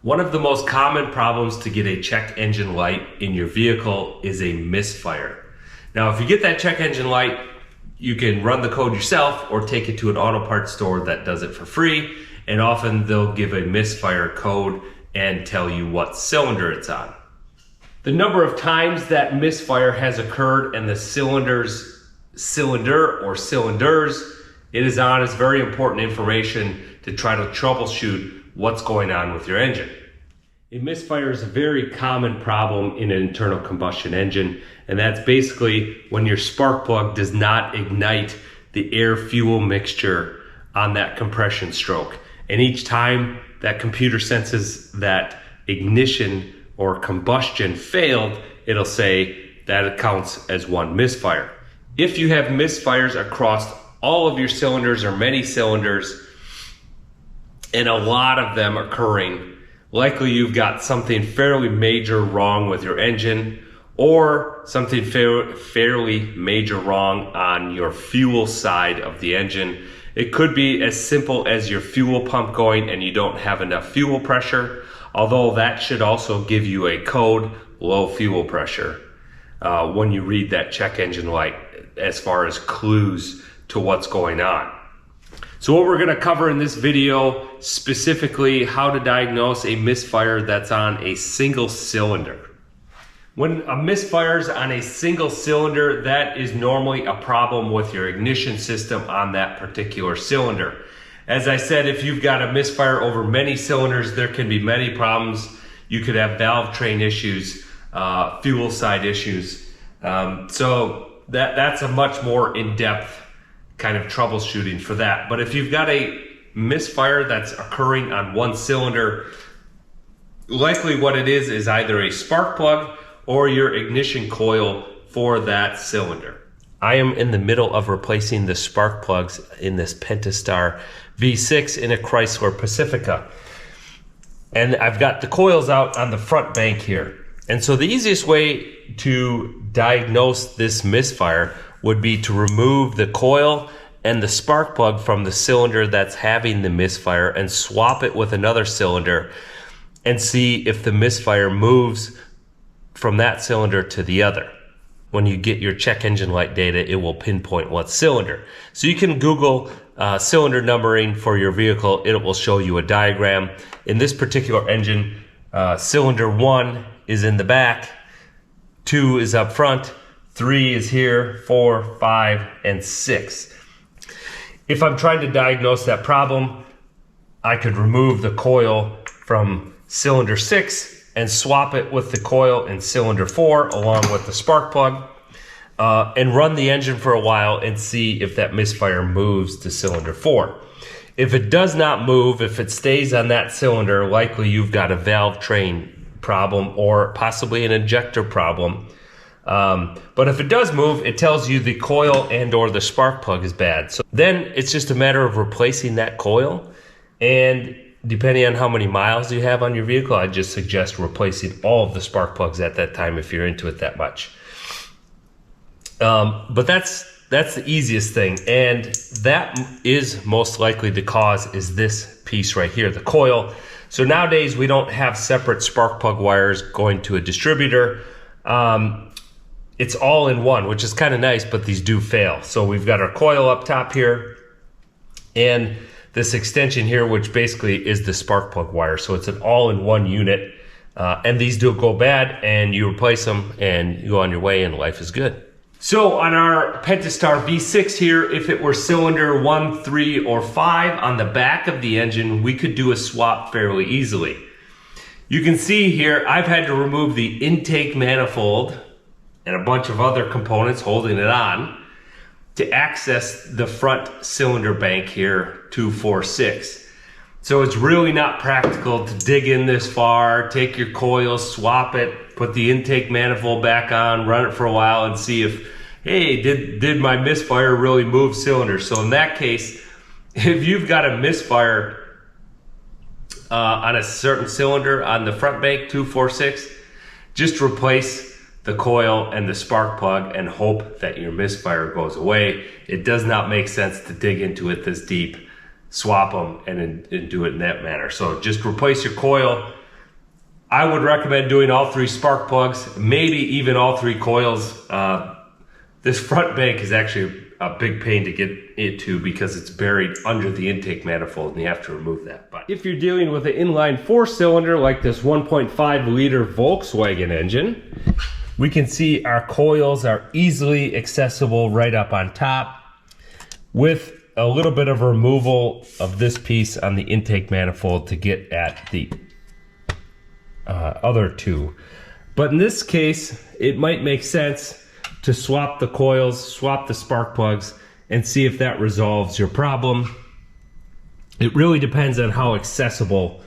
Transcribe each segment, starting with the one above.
One of the most common problems to get a check engine light in your vehicle is a misfire. Now, if you get that check engine light, you can run the code yourself or take it to an auto parts store that does it for free, and often they'll give a misfire code and tell you what cylinder it's on. The number of times that misfire has occurred and the cylinder or cylinders it is on is very important information to try to troubleshoot what's going on with your engine. A misfire is a very common problem in an internal combustion engine, and that's basically when your spark plug does not ignite the air-fuel mixture on that compression stroke. And each time that computer senses that ignition or combustion failed, it'll say that it counts as one misfire. If you have misfires across all of your cylinders or many cylinders, and a lot of them occurring, likely you've got something fairly major wrong with your engine, or something fairly major wrong on your fuel side of the engine. It could be as simple as your fuel pump going and you don't have enough fuel pressure, although that should also give you a code, low fuel pressure, when you read that check engine light as far as clues to what's going on. So what we're going to cover in this video, specifically how to diagnose a misfire that's on a single cylinder. When a misfire is on a single cylinder, that is normally a problem with your ignition system on that particular cylinder. As I said, if you've got a misfire over many cylinders, there can be many problems. You could have valve train issues, fuel side issues. So that's a much more in-depth kind of troubleshooting for that. But if you've got a misfire that's occurring on one cylinder, likely what it is either a spark plug or your ignition coil for that cylinder. I am in the middle of replacing the spark plugs in this Pentastar V6 in a Chrysler Pacifica. And I've got the coils out on the front bank here. And so the easiest way to diagnose this misfire would be to remove the coil and the spark plug from the cylinder that's having the misfire and swap it with another cylinder and see if the misfire moves from that cylinder to the other. When you get your check engine light data, it will pinpoint what cylinder. So you can Google cylinder numbering for your vehicle. It will show you a diagram. In this particular engine, cylinder 1 is in the back, 2 is up front, 3 is here, 4, 5, and 6. If I'm trying to diagnose that problem, I could remove the coil from cylinder 6 and swap it with the coil in cylinder 4 along with the spark plug, and run the engine for a while and see if that misfire moves to cylinder 4. If it does not move, if it stays on that cylinder, likely you've got a valve train problem or possibly an injector problem. But if it does move, it tells you the coil and or the spark plug is bad. So then it's just a matter of replacing that coil, and depending on how many miles you have on your vehicle, I just suggest replacing all of the spark plugs at that time if you're into it that much. But that's the easiest thing, and that is most likely the cause is this piece right here, the coil. So nowadays we don't have separate spark plug wires going to a distributor. It's all in one, which is kind of nice, but these do fail. So we've got our coil up top here and this extension here, which basically is the spark plug wire. So it's an all-in-one unit, and these do go bad, and you replace them and you go on your way and life is good. So on our Pentastar V6 here, if it were cylinder 1, 3, or 5 on the back of the engine, we could do a swap fairly easily. You can see here, I've had to remove the intake manifold and a bunch of other components holding it on to access the front cylinder bank here, 2, 4, 6. So it's really not practical to dig in this far, take your coil, swap it, put the intake manifold back on, run it for a while and see if, hey, did my misfire really move cylinders? So in that case, if you've got a misfire on a certain cylinder on the front bank, 2, 4, 6, just replace the coil and the spark plug and hope that your misfire goes away. It does not make sense to dig into it this deep, swap them and do it in that manner. So just replace your coil, I would recommend doing all 3 spark plugs, maybe even all 3 coils. This front bank is actually a big pain to get into because it's buried under the intake manifold and you have to remove that. But if you're dealing with an inline 4-cylinder like this 1.5 liter Volkswagen engine, we can see our coils are easily accessible right up on top with a little bit of removal of this piece on the intake manifold to get at the other 2. But in this case, it might make sense to swap the coils, swap the spark plugs, and see if that resolves your problem. It really depends on how accessible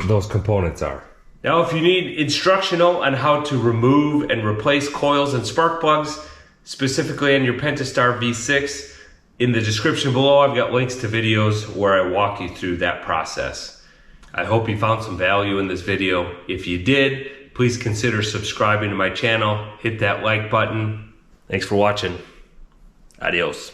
those components are. Now, if you need instructional on how to remove and replace coils and spark plugs, specifically on your Pentastar V6, in the description below, I've got links to videos where I walk you through that process. I hope you found some value in this video. If you did, please consider subscribing to my channel. Hit that like button. Thanks for watching. Adios.